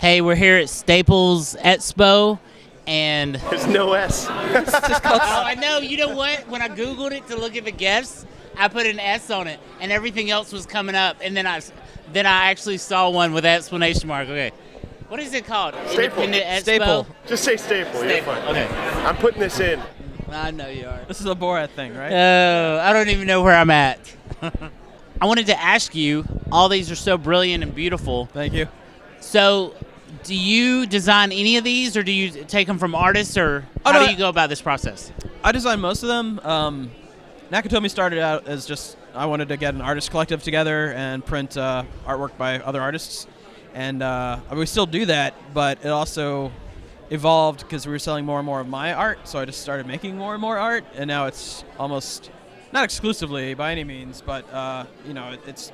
Hey, we're here at Staples Expo, and There's no S. I know. You know what? When I Googled it to look at the gifts, I put an S on it, and everything else was coming up. And then I actually saw one with exclamation mark. Okay, what is it called? Staple. Independent Expo? Staple. Just say staple. You're Staple. fine. Okay. I'm putting this in. I know you are. This is a Borat thing, right? Oh, I don't even know where I'm at. I wanted to ask you. All these are so brilliant and beautiful. Thank you. So, do you design any of these, or do you take them from artists, or how do you go about this process? I design most of them. Nakatomi started out as just I wanted to get an artist collective together and print artwork by other artists, and we still do that, but it also evolved because we were selling more and more of my art, so I just started making more and more art, and now it's almost not exclusively by any means, but it's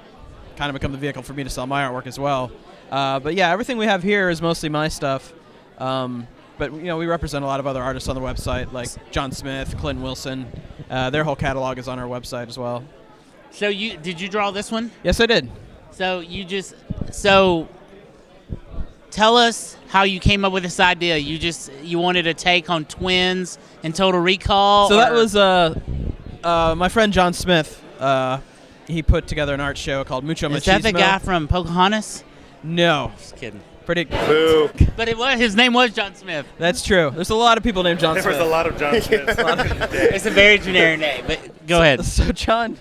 kind of become the vehicle for me to sell my artwork as well. But yeah, everything we have here is mostly my stuff. But we represent a lot of other artists on the website, like John Smith, Clinton Wilson. Their whole catalog is on our website as well. So did you draw this one? Yes, I did. So tell us how you came up with this idea. You wanted a take on twins and Total Recall. So that was my friend John Smith. He put together an art show called Mucho Machismo. Is that the guy from Pocahontas? No. Just kidding. Pretty. Boo. But his name was John Smith. That's true. There's a lot of people named John There Smith. was a lot of John Smiths. It's a very generic name, but go ahead. So John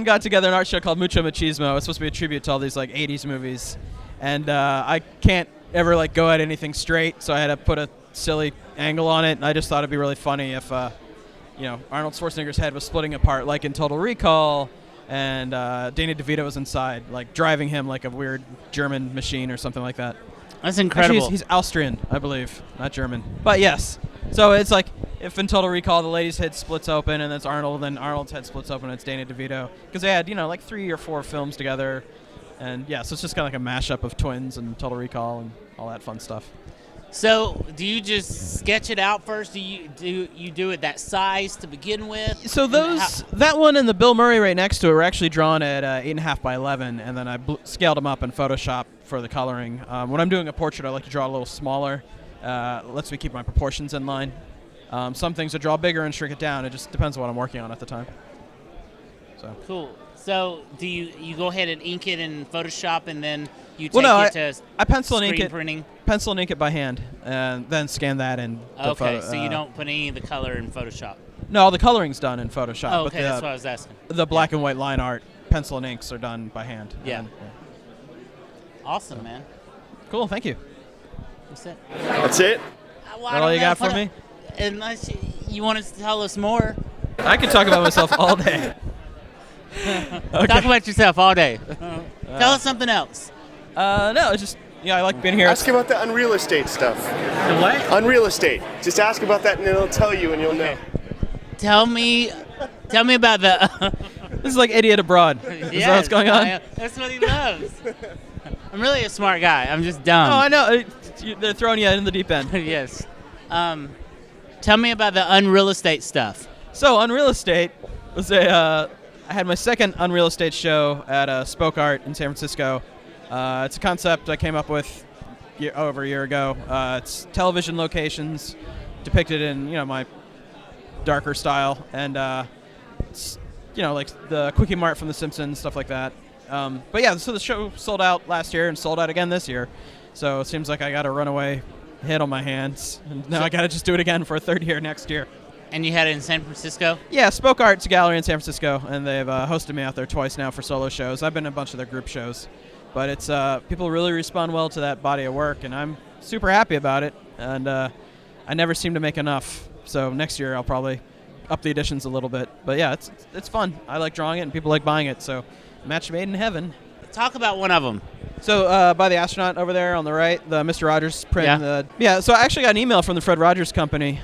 got together an art show called Mucho Machismo. It's supposed to be a tribute to all these 80s movies, and I can't ever go at anything straight, so I had to put a silly angle on it. And I just thought it'd be really funny if Arnold Schwarzenegger's head was splitting apart like in Total Recall, and Danny DeVito was inside, driving him like a weird German machine or something like that. That's incredible. Actually, he's Austrian, I believe, not German. But yes, so it's like if in Total Recall the lady's head splits open and it's Arnold, then Arnold's head splits open and it's Danny DeVito, because they had 3 or 4 films together, and yeah, so it's just kind of like a mashup of Twins and Total Recall and all that fun stuff. So, do you just sketch it out first? Do you do it that size to begin with? So that one and the Bill Murray right next to it were actually drawn at 8.5 by 11, and then I scaled them up in Photoshop for the coloring. When I'm doing a portrait, I like to draw a little smaller. Lets me keep my proportions in line. Some things I draw bigger and shrink it down. It just depends on what I'm working on at the time. So cool. So, do you go ahead and ink it in Photoshop, and then you take it to I pencil and ink screen it. printing? Pencil and ink it by hand, and then scan that in. Okay, so you don't put any of the color in Photoshop. No, all the coloring's done in Photoshop. Oh, but okay, that's what I was asking. The black and white line art, pencil and inks are done by hand. Yeah. And, Awesome, man. Cool, thank you. That's it. That's it? Well, That all you got for me? Unless you want to tell us more. I can talk about myself all day. Okay. Talk about yourself all day. Tell us something else. No, it's just I like being here. Ask about the Unreal Estate stuff. The what? Unreal Estate. Just ask about that and it'll tell you and you'll know. Tell me about the. This is like Idiot Abroad. Is that what's going on? That's what he loves. I'm really a smart guy. I'm just dumb. Oh, I know. They're throwing you in the deep end. Yes. Tell me about the Unreal Estate stuff. So Unreal Estate was I had my second Unreal Estate show at Spoke Art in San Francisco. It's a concept I came up with over a year ago. It's television locations depicted in my darker style, and it's like the Quickie Mart from The Simpsons, stuff like that. But yeah, so the show sold out last year and sold out again this year. So it seems like I got a runaway hit on my hands, and now I got to just do it again for a third year next year. And you had it in San Francisco? Yeah, Spoke Art's a gallery in San Francisco, and they've hosted me out there twice now for solo shows. I've been in a bunch of their group shows, but it's people really respond well to that body of work, and I'm super happy about it. And I never seem to make enough, so next year I'll probably up the editions a little bit. But yeah, it's fun. I like drawing it, and people like buying it. So match made in heaven. Talk about one of them. So by the astronaut over there on the right, the Mr. Rogers print. Yeah. So I actually got an email from the Fred Rogers Company.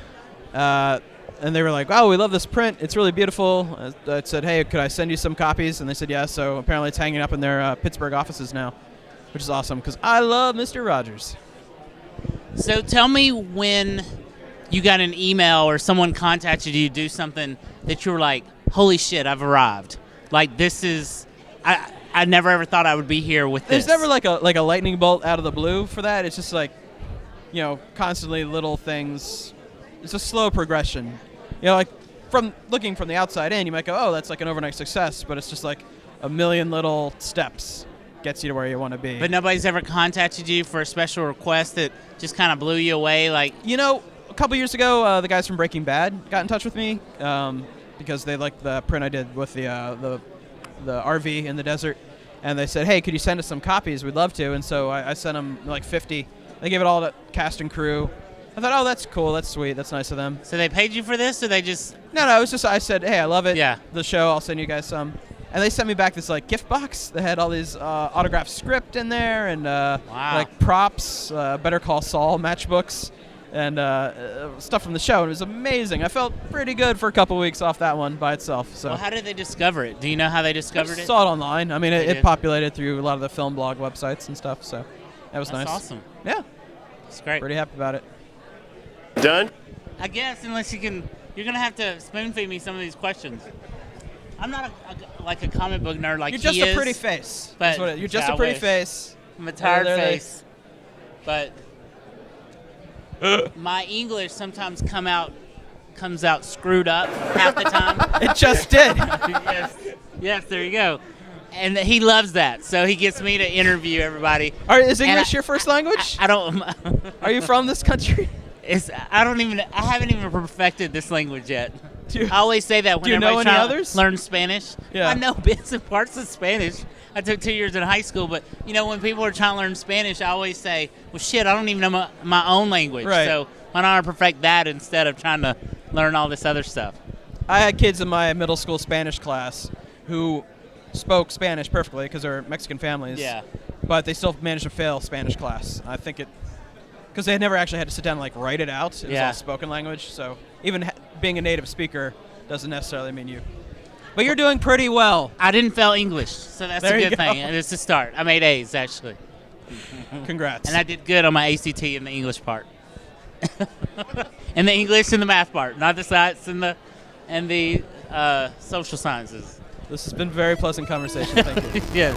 And they were like, "Wow, we love this print. It's really beautiful." I said, "Hey, could I send you some copies?" And they said, "Yes." So apparently it's hanging up in their Pittsburgh offices now, which is awesome because I love Mr. Rogers. So tell me when you got an email or someone contacted you to do something that you were like, "Holy shit, I've arrived." Like this is, I never ever thought I would be here with this. There's never like a lightning bolt out of the blue for that. It's just like, constantly little things. It's a slow progression. Like from looking from the outside in, you might go, oh, that's like an overnight success, but it's just like a million little steps gets you to where you want to be. But nobody's ever contacted you for a special request that just kind of blew you away, like. A couple years ago, the guys from Breaking Bad got in touch with me because they liked the print I did with the RV in the desert, and they said, hey, could you send us some copies? We'd love to. And so I sent them like 50. They gave it all to cast and crew. I thought, oh, that's cool, that's sweet, that's nice of them. So they paid you for this, or they just? No, it was just, I said, hey, I love it. Yeah. The show, I'll send you guys some. And they sent me back this like gift box that had all these autographed script in there and like props, Better Call Saul matchbooks, and stuff from the show. And it was amazing. I felt pretty good for a couple weeks off that one by itself. So. Well, how did they discover it? Do you know how they discovered it? I saw it online. I mean, it populated through a lot of the film blog websites and stuff. So that was nice. That's awesome. Yeah. It's great. Pretty happy about it. Done? I guess, unless you're going to have to spoon feed me some of these questions. I'm not like a comic book nerd like he is. You're just a pretty face. But you're just a pretty face. I'm a tired face. But my English sometimes comes out screwed up half the time. It just did. Yes, there you go. And he loves that, so he gets me to interview everybody. Is English your first language? I don't. Are you from this country? I haven't even perfected this language yet. I always say that whenever I try to learn Spanish. Yeah. I know bits and parts of Spanish. I took 2 years in high school, but when people are trying to learn Spanish, I always say, well, shit, I don't even know my own language. Right. So why don't I perfect that instead of trying to learn all this other stuff? I had kids in my middle school Spanish class who spoke Spanish perfectly because they're Mexican families. Yeah. But they still managed to fail Spanish class. I think because they had never actually had to sit down and like write it out. It was all spoken language. So even being a native speaker doesn't necessarily mean you. But you're doing pretty well. I didn't fail English, so that's a good thing. And it's a start. I made A's, actually. Congrats. And I did good on my ACT in the English part. And the English and the math part, not the science and the social sciences. This has been a very pleasant conversation. Thank you. Yes.